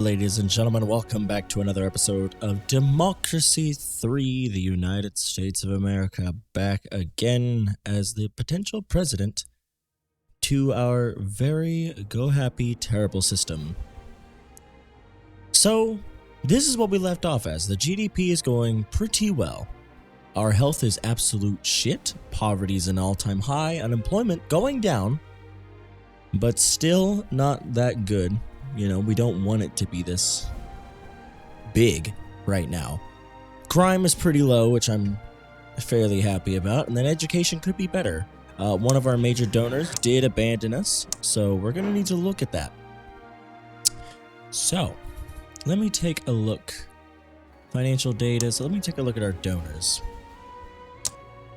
Ladies and gentlemen, welcome back to another episode of Democracy 3, the United States of America, back again as the potential president to our very go-happy, terrible system. So, this is what we left off as. The GDP is going pretty well. Our health is absolute shit, poverty is an all-time high, unemployment going down, but still not that good. You know, we don't want it to be this big right now. Crime is pretty low, which I'm fairly happy about, and then education could be better. One of our major donors did abandon us, so we're going to need to look at that. So, let me take a look. Financial data, so let me take a look at our donors.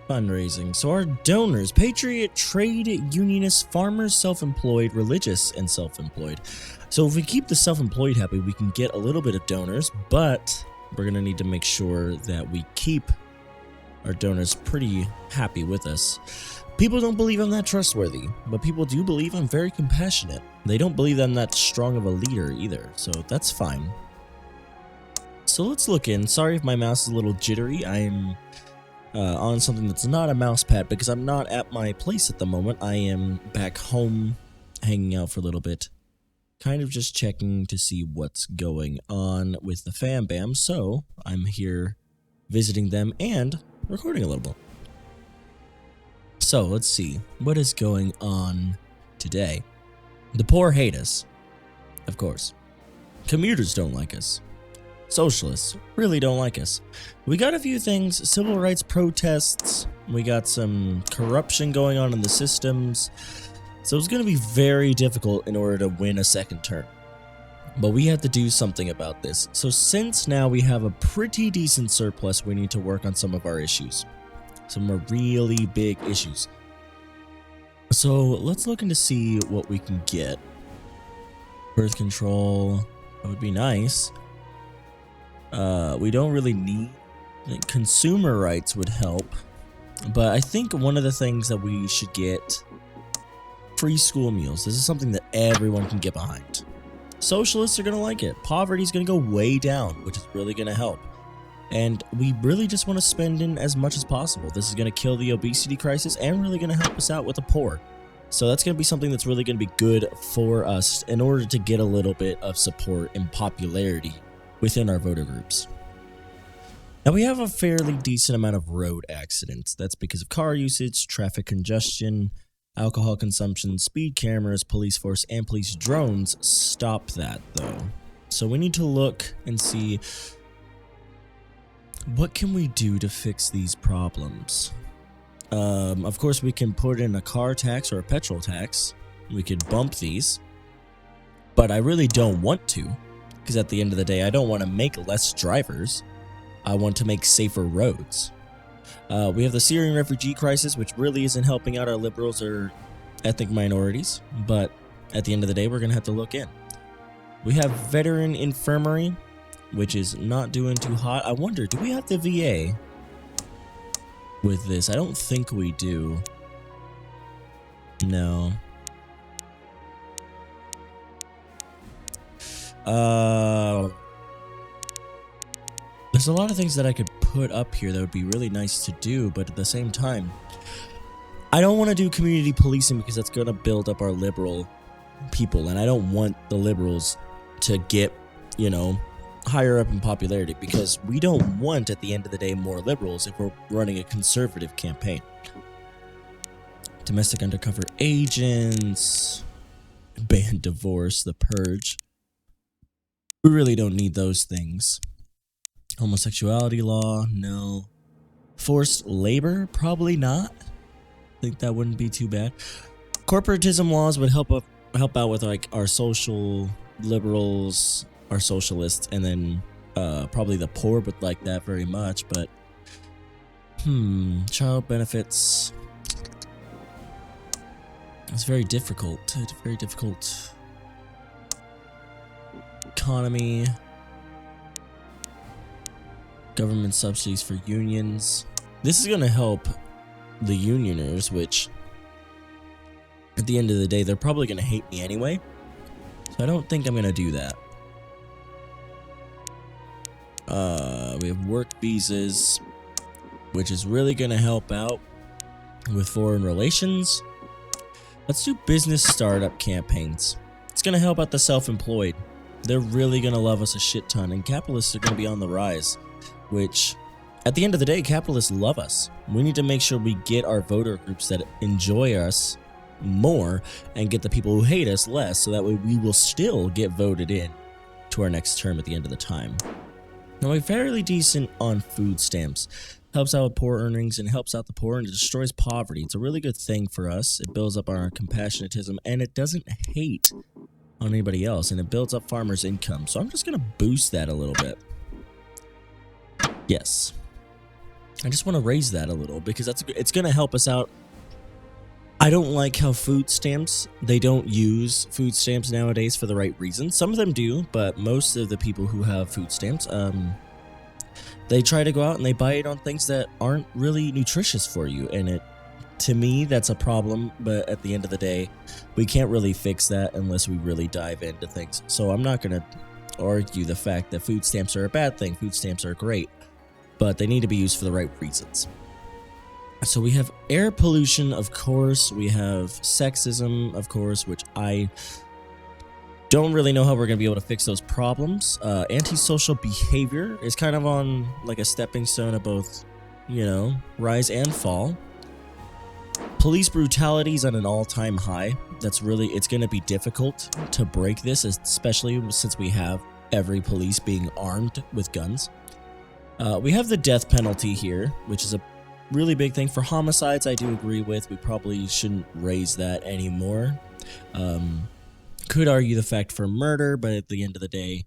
Fundraising. So our donors: Patriot, Trade, Unionist, Farmers, Self-Employed, Religious, and Self-Employed. So if we keep the self-employed happy, we can get a little bit of donors, but we're going to need to make sure that we keep our donors pretty happy with us. People don't believe I'm that trustworthy, but people do believe I'm very compassionate. They don't believe I'm that strong of a leader either, so that's fine. So let's look in. Sorry if my mouse is a little jittery. I'm on something that's not a mouse pad because I'm not at my place at the moment. I am back home hanging out for a little bit, kind of just checking to see what's going on with the fam bam. So I'm here visiting them and recording a little bit. So let's see what is going on today. The poor hate us, of course. Commuters don't like us. Socialists really don't like us. We got a few things: civil rights protests, we got some corruption going on in the systems, so it's going to be very difficult in order to win a second term. But we have to do something about this. So since now we have a pretty decent surplus, we need to work on some of our issues. Some more really big issues. So let's look into see what we can get. Birth control, that would be nice. We don't really need, consumer rights would help, but I think one of the things that we should get: free school meals. This is something that everyone can get behind. Socialists are going to like it. Poverty is going to go way down, which is really going to help. And we really just want to spend in as much as possible. This is going to kill the obesity crisis and really going to help us out with the poor. So that's going to be something that's really going to be good for us in order to get a little bit of support and popularity within our voter groups. Now we have a fairly decent amount of road accidents. That's because of car usage, traffic congestion, alcohol consumption, speed cameras, police force, and police drones stop that though. So we need to look and see what can we do to fix these problems. Of course we can put in a car tax or a petrol tax. We could bump these, but I really don't want to. Because at the end of the day, I don't want to make less drivers. I want to make safer roads. We have the Syrian refugee crisis, which really isn't helping out our liberals or ethnic minorities. But at the end of the day, we're going to have to look in. We have veteran infirmary, which is not doing too hot. I wonder, do we have the VA with this? I don't think we do. No. There's a lot of things that I could put up here that would be really nice to do, but at the same time, I don't want to do community policing because that's going to build up our liberal people, and I don't want the liberals to get, you know, higher up in popularity, because we don't want, at the end of the day, more liberals if we're running a conservative campaign. Domestic undercover agents, ban divorce, the purge. We really don't need those things. Homosexuality law, no. Forced labor, probably not. I think that wouldn't be too bad. Corporatism laws would help out with like our social liberals, our socialists, and then probably the poor would like that very much. But child benefits. It's very difficult. It's very difficult. Economy, government subsidies for unions. This is going to help the unioners, which at the end of the day, they're probably going to hate me anyway. So I don't think I'm going to do that. We have work visas, which is really going to help out with foreign relations. Let's do business startup campaigns. It's going to help out the self-employed. They're really going to love us a shit ton, and capitalists are going to be on the rise, which at the end of the day, capitalists love us. We need to make sure we get our voter groups that enjoy us more and get the people who hate us less, so that way we will still get voted in to our next term at the end of the time. Now, we're fairly decent on food stamps. Helps out with poor earnings and helps out the poor, and it destroys poverty. It's a really good thing for us. It builds up our compassionatism, and it doesn't hate on anybody else, and it builds up farmers' income. So I'm just going to boost that a little bit. Yes. I just want to raise that a little because it's going to help us out. I don't like how food stamps, they don't use food stamps nowadays for the right reasons. Some of them do, but most of the people who have food stamps, they try to go out and they buy it on things that aren't really nutritious for you. And to me, that's a problem. But at the end of the day, we can't really fix that unless we really dive into things. So I'm not going to argue the fact that food stamps are a bad thing. Food stamps are great, but they need to be used for the right reasons. So we have air pollution, of course. We have sexism, of course, which I don't really know how we're going to be able to fix those problems. Antisocial behavior is kind of on like a stepping stone of both, rise and fall. Police brutality is at an all-time high. It's going to be difficult to break this, especially since we have every police being armed with guns. We have the death penalty here, which is a really big thing. For homicides, I do agree with. We probably shouldn't raise that anymore. Could argue the fact for murder, but at the end of the day,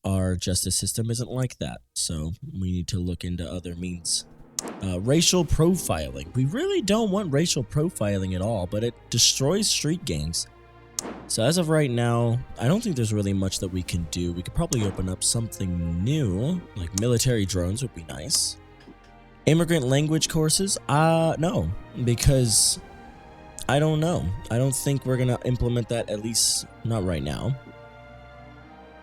our justice system isn't like that. So we need to look into other means. Racial profiling. We really don't want racial profiling at all, but it destroys street gangs. So as of right now, I don't think there's really much that we can do. We could probably open up something new, like military drones would be nice. Immigrant language courses? No, because I don't know. I don't think we're going to implement that, at least not right now.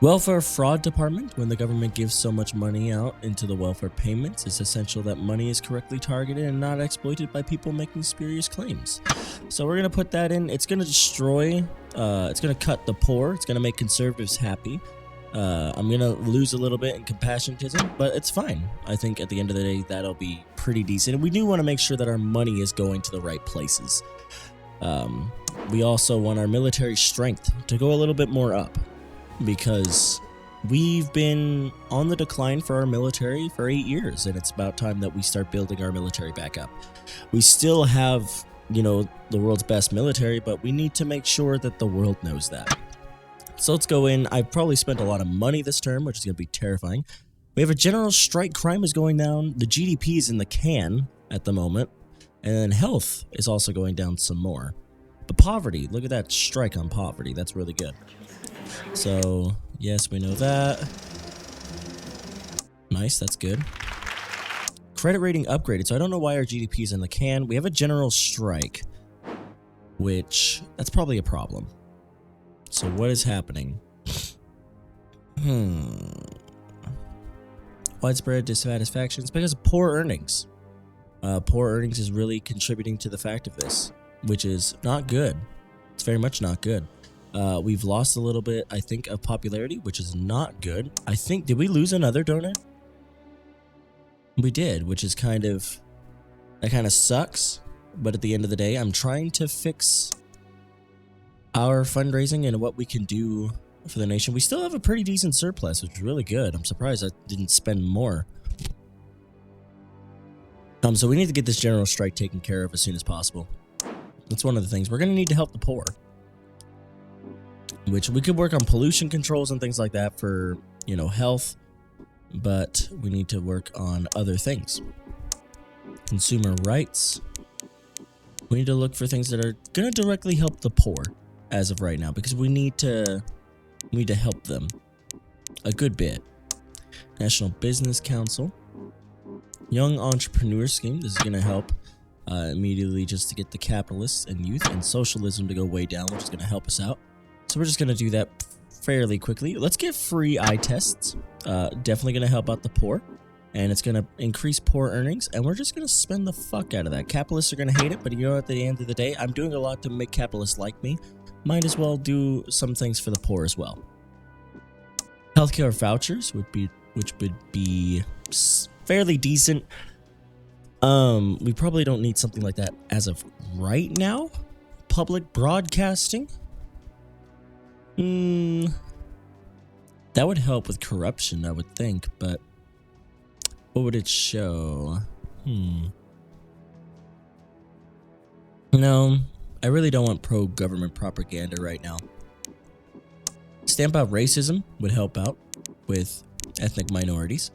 Welfare fraud department. When the government gives so much money out into the welfare payments, it's essential that money is correctly targeted and not exploited by people making spurious claims. So we're going to put that in. It's going to destroy, it's going to cut the poor. It's going to make conservatives happy. I'm going to lose a little bit in compassionatism, but it's fine. I think at the end of the day, that'll be pretty decent. And we do want to make sure that our money is going to the right places. We also want our military strength to go a little bit more up, because we've been on the decline for our military for 8 years, and it's about time that we start building our military back up. We still have, the world's best military, but we need to make sure that the world knows that. So let's go in. I've probably spent a lot of money this term, which is going to be terrifying. We have a general strike. Crime is going down. The GDP is in the can at the moment. And then health is also going down some more. But poverty, look at that strike on poverty. That's really good. So, yes, we know that. Nice, that's good. Credit rating upgraded. So I don't know why our GDP is in the can. We have a general strike, which that's probably a problem. So what is happening? Widespread dissatisfaction. It's because of poor earnings. Poor earnings is really contributing to the fact of this, which is not good. It's very much not good. We've lost a little bit, I think, of popularity, which is not good. I think, did we lose another donor? We did, which is that kind of sucks. But at the end of the day, I'm trying to fix our fundraising and what we can do for the nation. We still have a pretty decent surplus, which is really good. I'm surprised I didn't spend more. So we need to get this general strike taken care of as soon as possible. That's one of the things. We're going to need to help the poor, which we could work on pollution controls and things like that for, health, but we need to work on other things. Consumer rights. We need to look for things that are going to directly help the poor as of right now, because we need to help them a good bit. National Business Council. Young Entrepreneur Scheme. This is going to help immediately just to get the capitalists and youth and socialism to go way down, which is going to help us out. So we're just going to do that fairly quickly. Let's get free eye tests. Definitely going to help out the poor. And it's going to increase poor earnings. And we're just going to spend the fuck out of that. Capitalists are going to hate it. But you know, at the end of the day, I'm doing a lot to make capitalists like me. Might as well do some things for the poor as well. Healthcare vouchers which would be fairly decent. We probably don't need something like that as of right now. Public broadcasting. That would help with corruption, I would think, but what would it show? No, I really don't want pro-government propaganda right now. Stamp out racism would help out with ethnic minorities.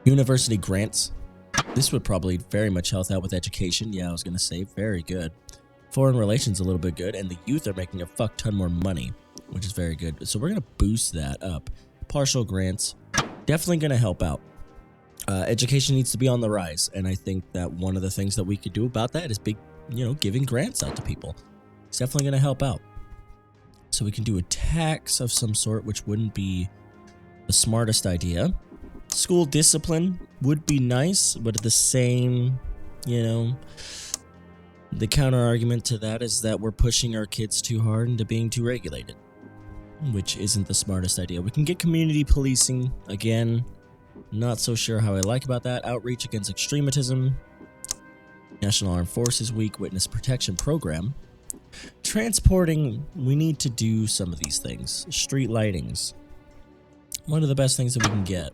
University grants. This would probably very much help out with education. Yeah, I was going to say, very good. Foreign relations a little bit good, and the youth are making a fuck ton more money, which is very good. So we're going to boost that up. Partial grants, definitely going to help out. Education needs to be on the rise, and I think that one of the things that we could do about that is giving grants out to people. It's definitely going to help out. So we can do a tax of some sort, which wouldn't be the smartest idea. School discipline would be nice, but at the same, the counter argument to that is that we're pushing our kids too hard into being too regulated, which isn't the smartest idea. We can get community policing. Again, not so sure how I like about that. Outreach against extremism. National Armed Forces Week Witness Protection Program. Transporting, we need to do some of these things. Street lightings. One of the best things that we can get.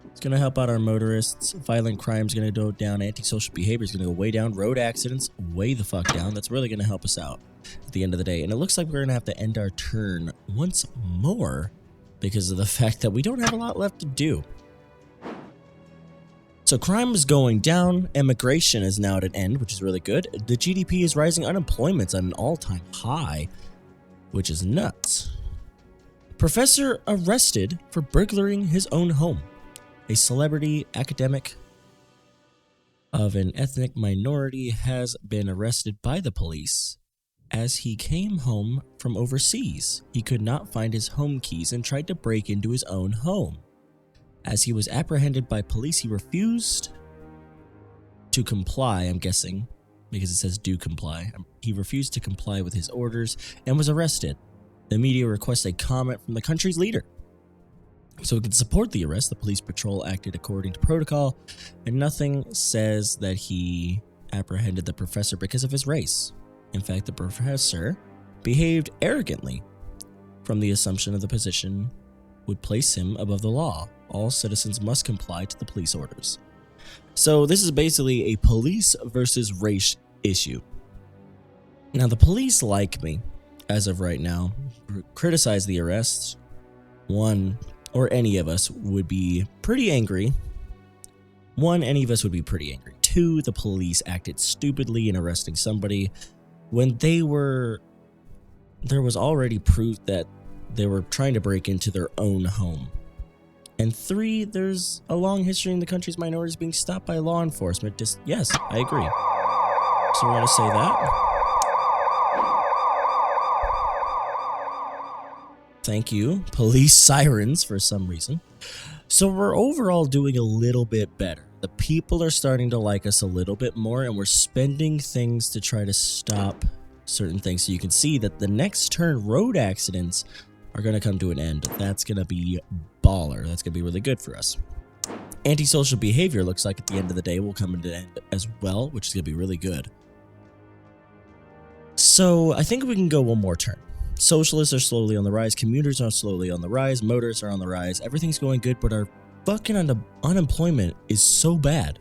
It's going to help out our motorists. Violent crime is going to go down. Antisocial behavior is going to go way down. Road accidents, way the fuck down. That's really going to help us out at the end of the day. And it looks like we're going to have to end our turn once more because of the fact that we don't have a lot left to do. So crime is going down. Immigration is now at an end, which is really good. The GDP is rising. Unemployment's at an all-time high, which is nuts. Professor arrested for burglaring his own home. A celebrity academic of an ethnic minority has been arrested by the police as he came home from overseas. He could not find his home keys and tried to break into his own home. As he was apprehended by police, he refused to comply, I'm guessing, because it says do comply. He refused to comply with his orders and was arrested. The media requests a comment from the country's leader. So we can support the arrest. The police patrol acted according to protocol, and nothing says that he apprehended the professor because of his race. In fact, the professor behaved arrogantly from the assumption of the position would place him above the law. All citizens must comply to the police orders. So this is basically a police versus race issue. Now the police like me, as of right now, criticize the arrest. One, or any of us would be pretty angry. Any of us would be pretty angry. Two, the police acted stupidly in arresting somebody when there was already proof that they were trying to break into their own home. And three, there's a long history in the country's minorities being stopped by law enforcement. Yes, I agree. So we're going to say that. Thank you. Police sirens for some reason. So we're overall doing a little bit better. The people are starting to like us a little bit more, and we're spending things to try to stop certain things. So you can see that the next turn, road accidents are going to come to an end. That's going to be baller. That's going to be really good for us. Antisocial behavior looks like at the end of the day will come to an end as well, which is going to be really good. So I think we can go one more turn. Socialists are slowly on the rise. Commuters are slowly on the rise. Motorists are on the rise. Everything's going good, but our fucking unemployment is so bad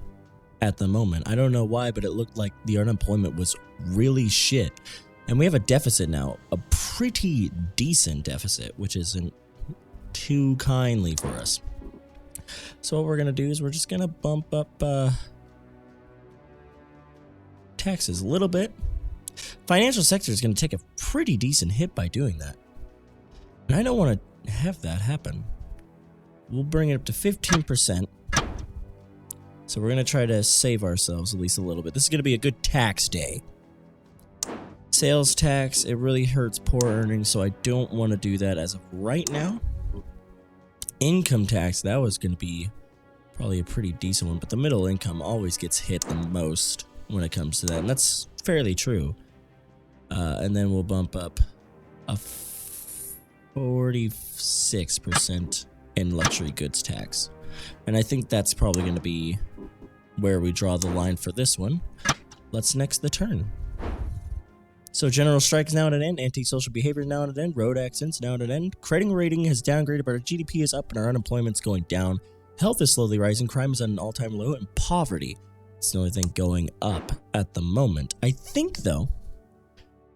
at the moment. I don't know why, but it looked like the unemployment was really shit. And we have a deficit now, a pretty decent deficit, which isn't too kindly for us. So what we're going to do is we're just going to bump up taxes a little bit. Financial sector is going to take a pretty decent hit by doing that. And I don't want to have that happen. We'll bring it up to 15%. So we're going to try to save ourselves at least a little bit. This is going to be a good tax day. Sales tax, it really hurts poor earnings, so I don't want to do that as of right now. Income tax, that was going to be probably a pretty decent one, but the middle income always gets hit the most when it comes to that, and that's fairly true. And then we'll bump up a 46% in luxury goods tax. And I think that's probably going to be where we draw the line for this one. Let's next the turn. So general strike is now at an end, antisocial behavior is now at an end, road accidents now at an end, credit rating has downgraded, but our GDP is up and our unemployment's going down, health is slowly rising, crime is at an all-time low, and poverty is the only thing going up at the moment. I think, though,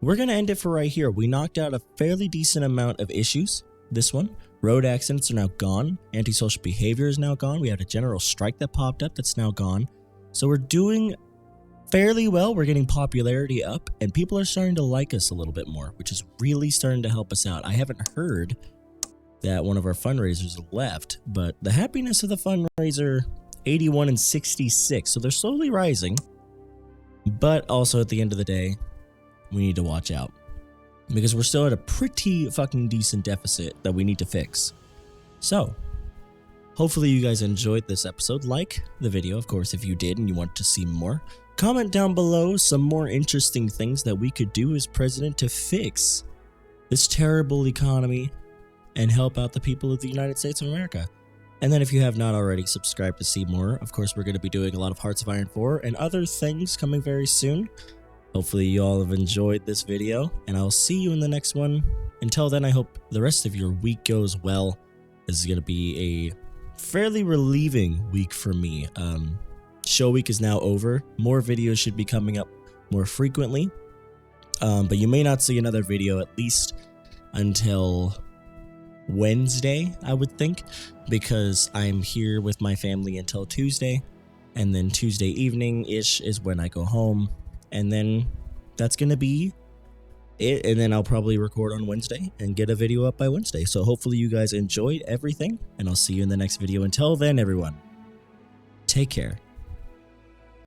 we're going to end it for right here. We knocked out a fairly decent amount of issues, this one. Road accidents are now gone, antisocial behavior is now gone, we had a general strike that popped up that's now gone. So we're doing fairly well, we're getting popularity up, and people are starting to like us a little bit more, which is really starting to help us out. I haven't heard that one of our fundraisers left, but the happiness of the fundraiser, 81 and 66, so they're slowly rising, but also at the end of the day, we need to watch out, because we're still at a pretty fucking decent deficit that we need to fix. So, hopefully you guys enjoyed this episode. Like the video, of course, if you did and you want to see more. Comment down below some more interesting things that we could do as president to fix this terrible economy and help out the people of the United States of America. And then if you have not already, subscribe to see more. Of course, we're going to be doing a lot of Hearts of Iron 4 and other things coming very soon. Hopefully you all have enjoyed this video, and I'll see you in the next one. Until then, I hope the rest of your week goes well. This is going to be a fairly relieving week for me. Show week is now over. More videos should be coming up more frequently, but you may not see another video at least until Wednesday, I would think, because I'm here with my family until Tuesday, and then Tuesday evening-ish is when I go home, and then that's going to be it, and then I'll probably record on Wednesday and get a video up by Wednesday. So hopefully you guys enjoyed everything, and I'll see you in the next video. Until then, everyone, take care.